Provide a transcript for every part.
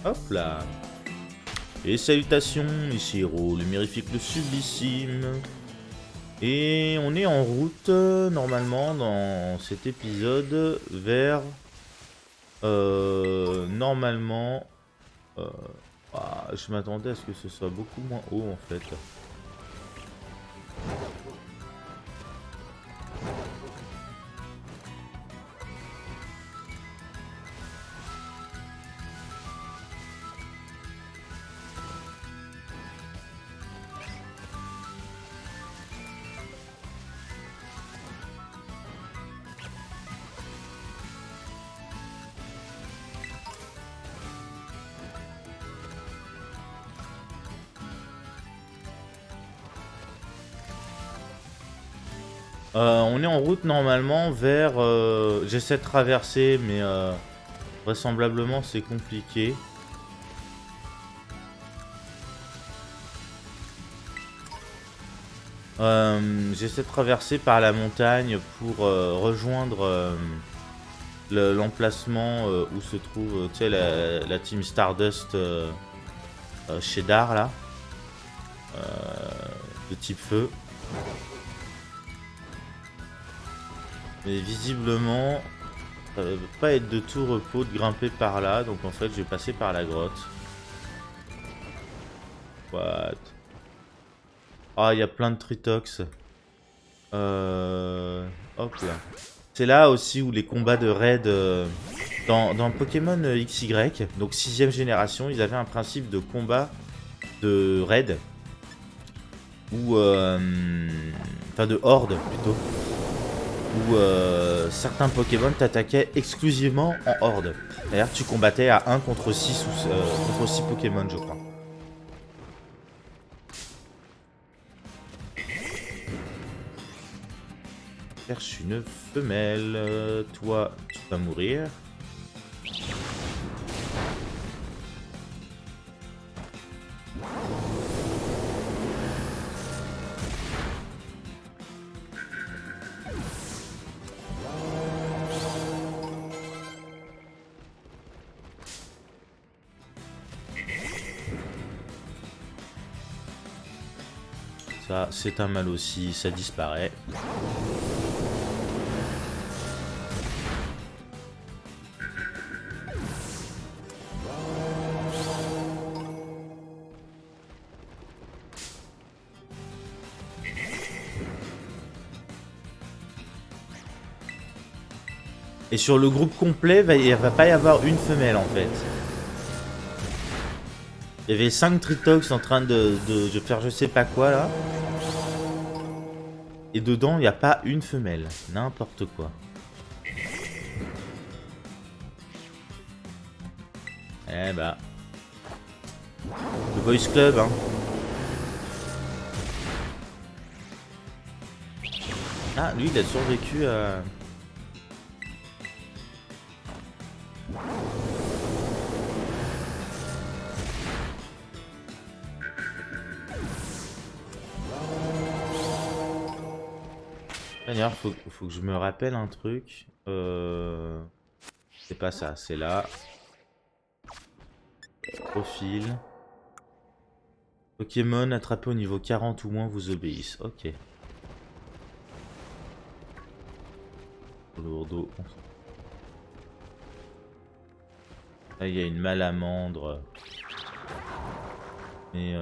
Hop là. Et salutations, ici Hero, le mirifique, le sublissime. Et on est en route, normalement, dans cet épisode, vers... normalement... je m'attendais à ce que ce soit beaucoup moins haut, en fait. On est en route normalement vers... j'essaie de traverser, mais vraisemblablement c'est compliqué. J'essaie de traverser par la montagne pour rejoindre l'emplacement où se trouve la team Stardust chez Dar là. De type feu. Mais visiblement, ça ne va pas être de tout repos de grimper par là, donc en fait je vais passer par la grotte. What? Ah, il y a plein de Tritox. Hop là. C'est là aussi où les combats de raid dans Pokémon XY, donc 6ème génération, ils avaient un principe de combat de raid. Ou enfin de horde plutôt. Où certains Pokémon t'attaquaient exclusivement en horde. D'ailleurs, tu combattais à 1 contre 6 ou contre 6 Pokémon, je crois. Cherche une femelle. Toi, tu vas mourir. Ça, c'est un mal aussi, ça disparaît. Et sur le groupe complet, il va pas y avoir une femelle en fait. Il y avait 5 Tritox en train de faire je sais pas quoi là. Et dedans, il n'y a pas une femelle. N'importe quoi. Eh bah. Le Boys Club, hein. Ah, lui, il a survécu à... D'ailleurs, faut que je me rappelle un truc. C'est pas ça, c'est là. Profil. Pokémon attrapé au niveau 40 ou moins vous obéissent. Ok. Lourdeau. Là, il y a une malamandre. Mais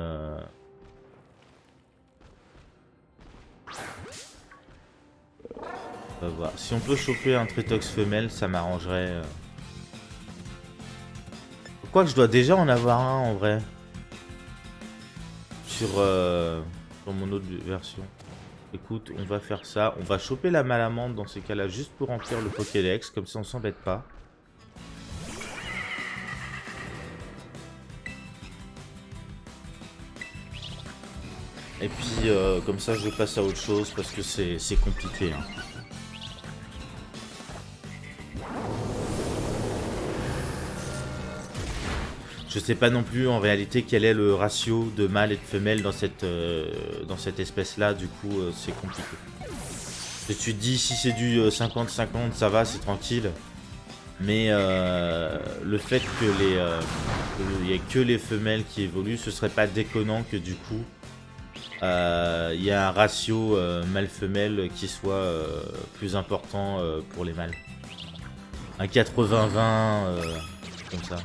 on va voir. Si on peut choper un Tritox femelle, ça m'arrangerait. Quoique je dois déjà en avoir un en vrai. Sur mon autre version. Écoute, on va faire ça. On va choper la malamande dans ces cas-là juste pour remplir le Pokédex. Comme ça on s'embête pas. Et puis comme ça je passe à autre chose parce que c'est compliqué. Hein. Je sais pas non plus en réalité quel est le ratio de mâle et de femelle dans cette espèce là, du coup c'est compliqué. Et tu te dis si c'est du 50-50 ça va, c'est tranquille. Mais le fait que il n'y ait que les femelles qui évoluent, ce serait pas déconnant que du coup il y a un ratio mâle-femelle qui soit plus important pour les mâles. Un 80-20 comme ça.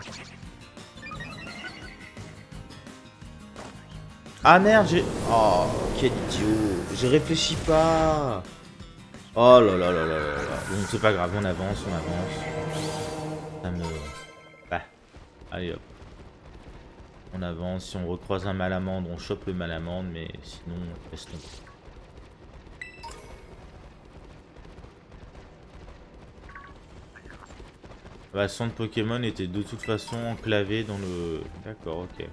Ah merde, j'ai... Oh, quel idiot. J'ai réfléchi pas. Oh là là là là là là. Bon, c'est pas grave, on avance, on avance. Ça me... Bah, allez hop. On avance, si on recroise un malamande, on chope le malamande, mais sinon, laisse tomber. La centre Pokémon était de toute façon enclavé dans le... D'accord, ok.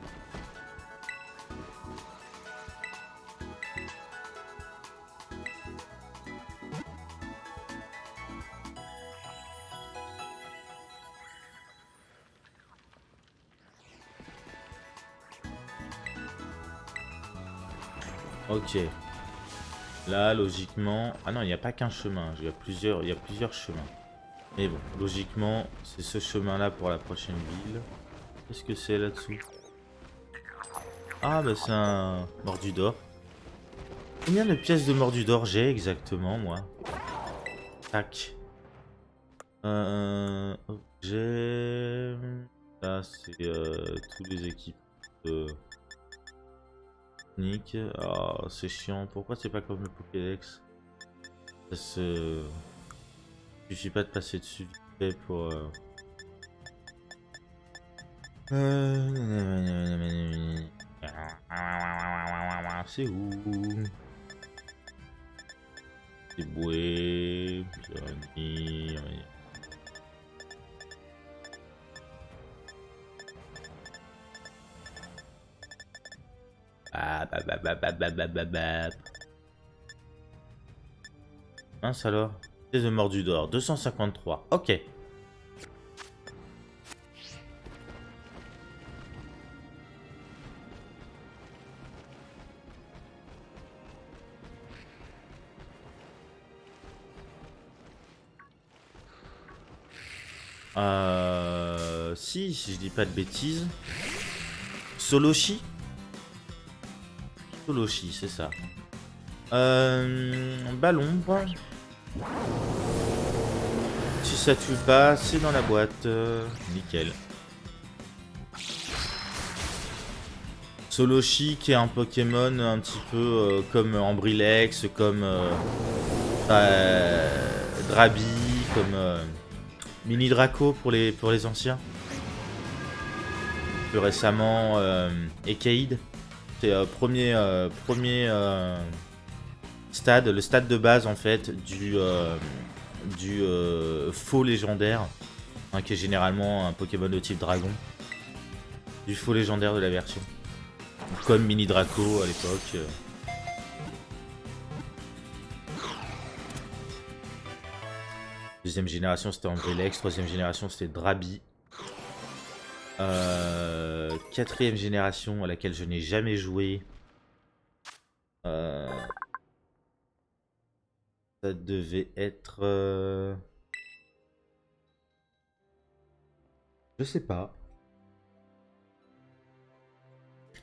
Ok. Là, logiquement... Ah non, il n'y a pas qu'un chemin. Il y a plusieurs chemins. Mais bon, logiquement, c'est ce chemin-là pour la prochaine ville. Qu'est-ce que c'est là-dessous? Ah, bah c'est un Mordudor. Combien de pièces de Mordudor j'ai exactement, moi? Tac. Objet... Là, c'est tous les équipements de... Ah, c'est chiant. Pourquoi c'est pas comme le Pokédex? Ça se... Suffit pas de passer dessus vite fait pour... C'est où? C'est boué... Pyramide... Ah, mince alors. Pièce de Mordudor, 253. Ok. Si je dis pas de bêtises. Soloshi? Soloshi, c'est ça. Ballon. Si ça tue pas, c'est dans la boîte. Nickel. Soloshi qui est un Pokémon un petit peu comme Ambrilex, comme Drabi, comme Mini Draco pour les anciens. Plus récemment, Ekaid. C'est premier stade, le stade de base en fait du faux légendaire, hein, qui est généralement un Pokémon de type dragon. Du faux légendaire de la version. Comme Mini Draco à l'époque. Deuxième génération c'était Ambrilex, troisième génération c'était Drabi. Quatrième génération à laquelle je n'ai jamais joué. Ça devait être... Je sais pas.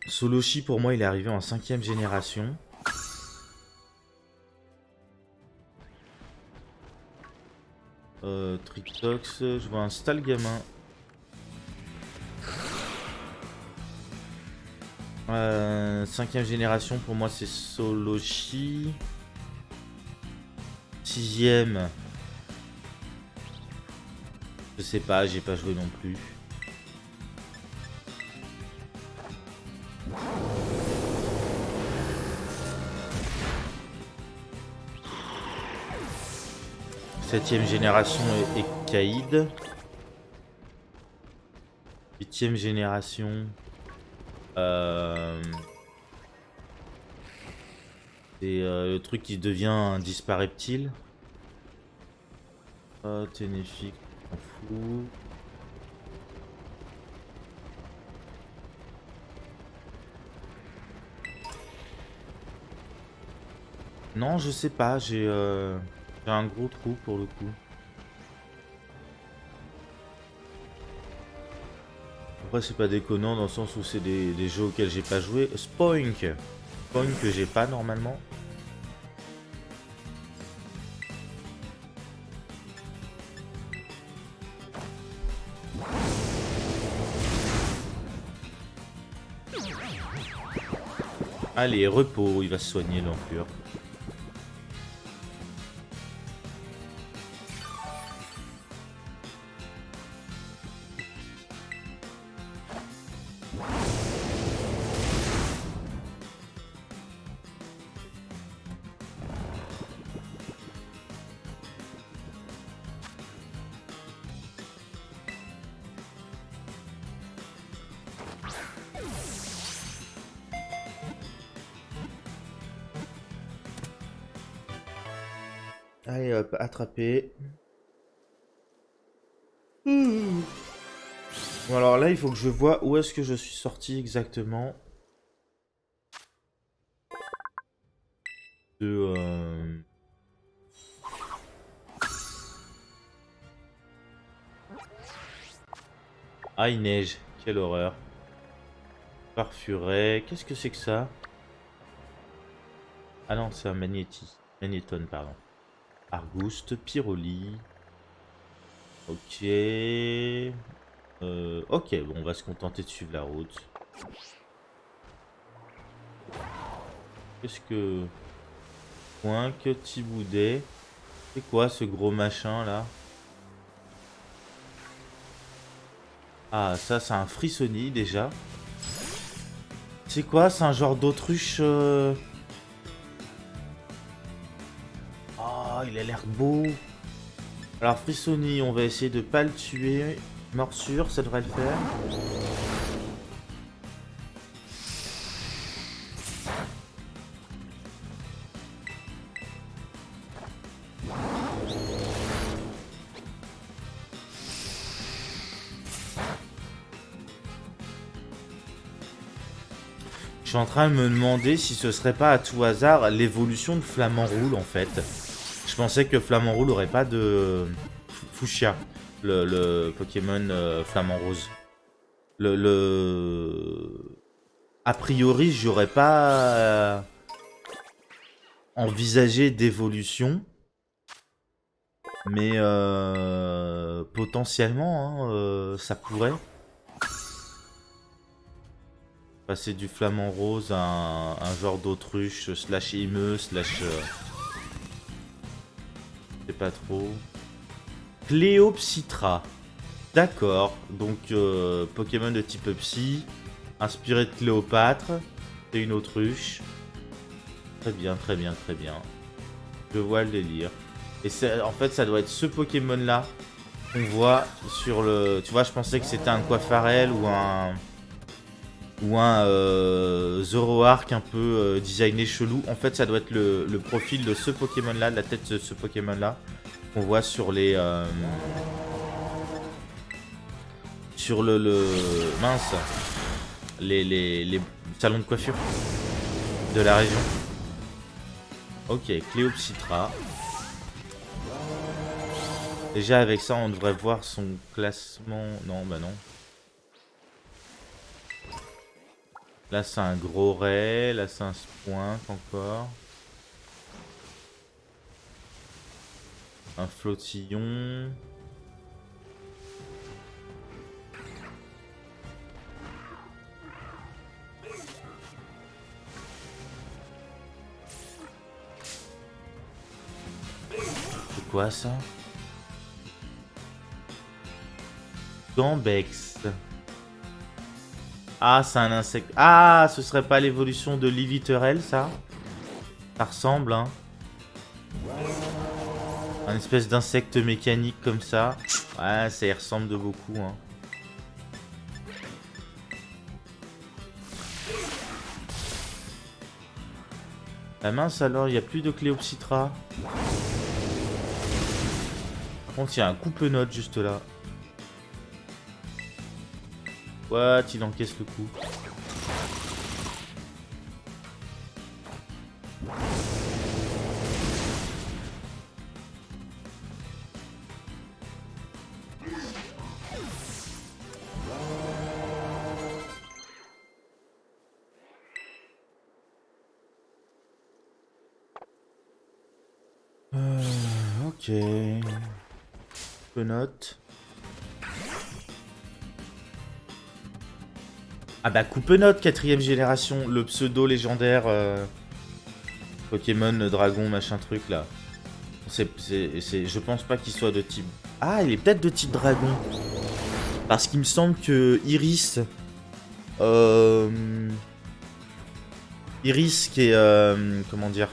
Soloshi pour moi il est arrivé en 5ème génération. Trictox, je vois un Stalgamin. 5ème génération pour moi c'est Soloshi. 6ème. Je sais pas, j'ai pas joué non plus. Septième génération Ekaid. 8ème génération. C'est le truc qui devient un dispareptile. Ténéfique, on fout. Non, je sais pas, j'ai un gros trou pour le coup. Après, c'est pas déconnant dans le sens où c'est des jeux auxquels j'ai pas joué. Spoink. Spoink que j'ai pas normalement. Allez, repos, il va se soigner l'enflure. Allez hop, attraper. Bon alors là il faut que je vois où est-ce que je suis sorti exactement. Ah il neige, quelle horreur. Parfuret, qu'est-ce que c'est que ça? Ah non c'est un magnétone pardon. Argouste, pyroli. Ok. Ok, bon, on va se contenter de suivre la route. Qu'est-ce que... Point que Tiboudet. C'est quoi ce gros machin là? Ah, ça c'est un frissonnis déjà. C'est quoi? C'est un genre d'autruche... Ah, il a l'air beau. Alors frissonnis, on va essayer de pas le tuer. Morsure, ça devrait le faire. Je suis en train de me demander si ce serait pas à tout hasard l'évolution de Flamant Roule en fait. Je pensais que Flamant Roule aurait pas de... Fuchsia, le Pokémon Flamant Rose. A priori, j'aurais pas envisagé d'évolution. Mais potentiellement, hein, ça pourrait. Passer du Flamant Rose à un genre d'autruche, slash émeu, slash... je sais pas trop. Cléopsitra. D'accord, donc Pokémon de type Psy, inspiré de Cléopâtre, c'est une autruche. Très bien, très bien, très bien. Je vois le délire. Et en fait, ça doit être ce Pokémon là qu'on voit sur le... Tu vois, je pensais que c'était un Quafarel ou un... Zoroark un peu designé chelou. En fait, ça doit être le profil de ce Pokémon là, la tête de ce Pokémon là, qu'on voit sur les... sur le mince, les salons de coiffure de la région. Ok, Cléopsitra. Déjà avec ça on devrait voir son classement. Non bah non. Là c'est un gros ray, là c'est un Spoink encore. Un flottillon. C'est quoi ça? Gambex. Ah, c'est un insecte. Ah, ce serait pas l'évolution de Liliterel, ça? Ça ressemble, hein. Un espèce d'insecte mécanique comme ça. Ouais, ça y ressemble de beaucoup, hein. La mince alors, il n'y a plus de Cléopsitra. Par contre, il y a un coupe-note juste là. What? Il encaisse le coup. Ok. Coupe-note. Ah bah coupe-note 4ème génération, le pseudo légendaire Pokémon dragon machin truc là. Je pense pas qu'il soit de type... Ah, il est peut-être de type dragon. Parce qu'il me semble que Iris... Iris qui est... comment dire,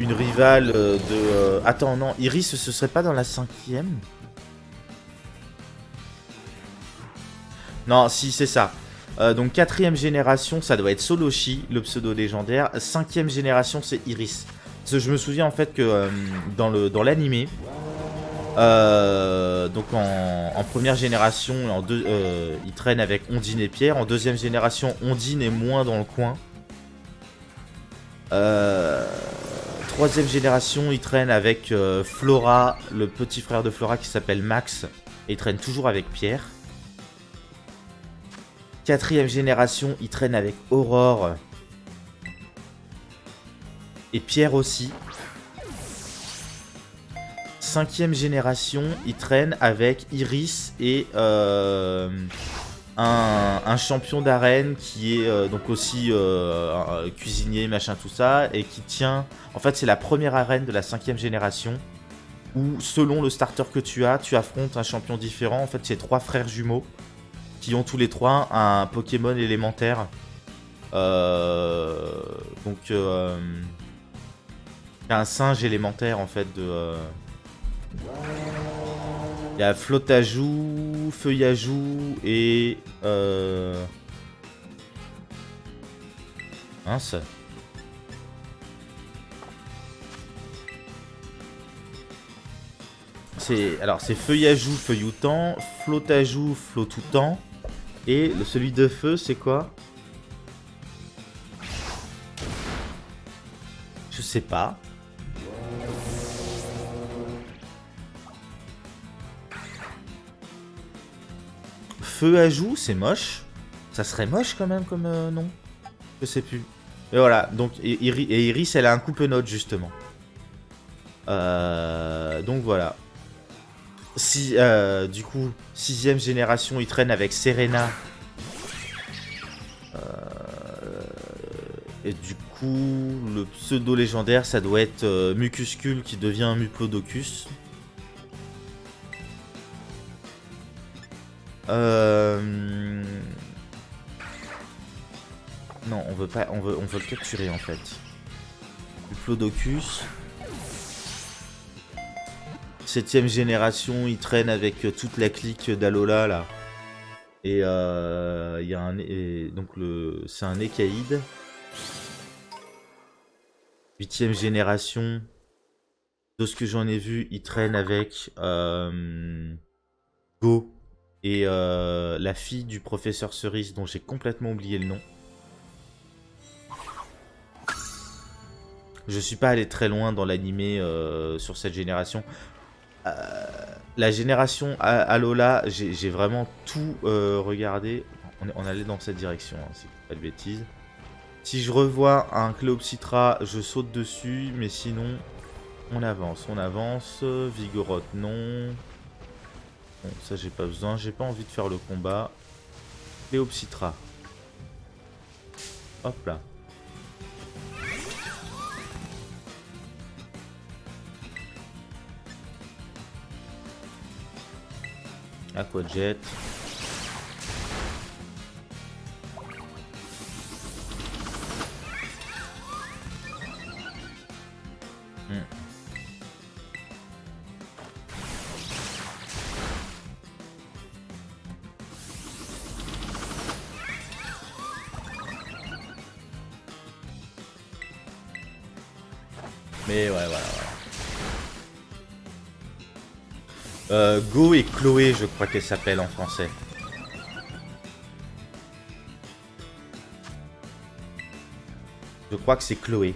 une rivale de... Attends, non, Iris ce serait pas dans la 5ème? Non, si, c'est ça. Donc 4ème génération, ça doit être Soloshi, le pseudo légendaire. 5ème génération, c'est Iris. Parce que je me souviens en fait que dans l'animé, donc en première génération, il traîne avec Ondine et Pierre. En deuxième génération, Ondine est moins dans le coin. Troisième génération, il traîne avec Flora, le petit frère de Flora qui s'appelle Max. Et il traîne toujours avec Pierre. 4ème génération, il traîne avec Aurore. Et Pierre aussi. 5ème génération, il traîne avec Iris et un champion d'arène qui est donc aussi un cuisinier, machin, tout ça. Et qui tient... En fait, c'est la première arène de la 5ème génération. Où, selon le starter que tu affrontes un champion différent. En fait, c'est 3 frères jumeaux qui ont tous les 3 un Pokémon élémentaire. Donc, un singe élémentaire en fait de... Il y a Flotajou, Feuillajou et... Mince. Alors c'est Feuillajou, Feuilloutant, Flotajou, Flottoutant. Et celui de feu, c'est quoi? Je sais pas. Feu à joue, c'est moche. Ça serait moche quand même comme nom. Je sais plus. Et voilà, donc et Iris, elle a un coupe-note justement. Donc voilà. Si, du coup, 6ème génération, il traîne avec Serena. Et du coup, le pseudo légendaire, ça doit être Mucuscule qui devient Muplodocus. Non, on veut pas, on veut le capturer en fait. Muplodocus. 7ème génération, il traîne avec toute la clique d'Alola là. Et il y a un... donc c'est un Écaïde. 8ème génération. De ce que j'en ai vu, il traîne avec Go et la fille du professeur Cerise dont j'ai complètement oublié le nom. Je suis pas allé très loin dans l'animé sur cette génération. La génération Alola, j'ai vraiment tout regardé. On allait dans cette direction, hein, c'est pas de bêtises. Si je revois un Cléopsitra, je saute dessus, mais sinon, on avance, on avance. Vigoroth, non. Bon, ça j'ai pas besoin, j'ai pas envie de faire le combat. Cléopsitra. Hop là. Aquajet. Mais ouais, voilà. Go et Chloé, je crois qu'elle s'appelle en français. Je crois que c'est Chloé.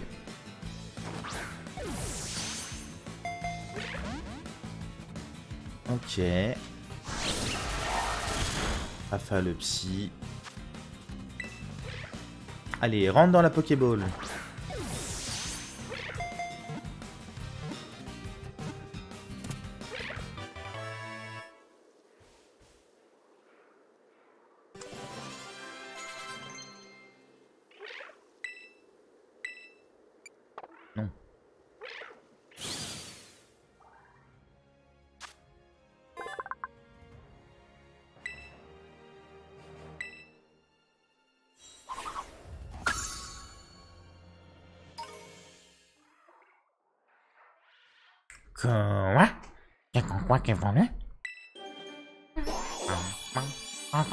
Ok. Afa le psy. Allez, rentre dans la Pokéball. Quoi? C'est quoi qui est venu? Quoi? Quoi?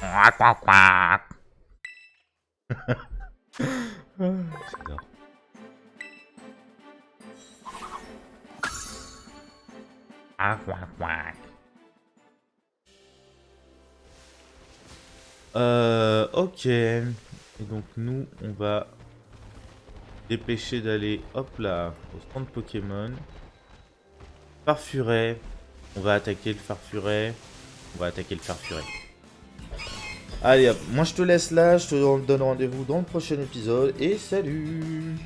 J'adore. Quoi? Ok. Et donc nous, on va dépêcher d'aller, hop là, au stand Pokémon. Farfuret. On va attaquer le Farfuret. On va attaquer le Farfuret. Allez hop, moi je te laisse là, je te donne rendez-vous dans le prochain épisode et salut!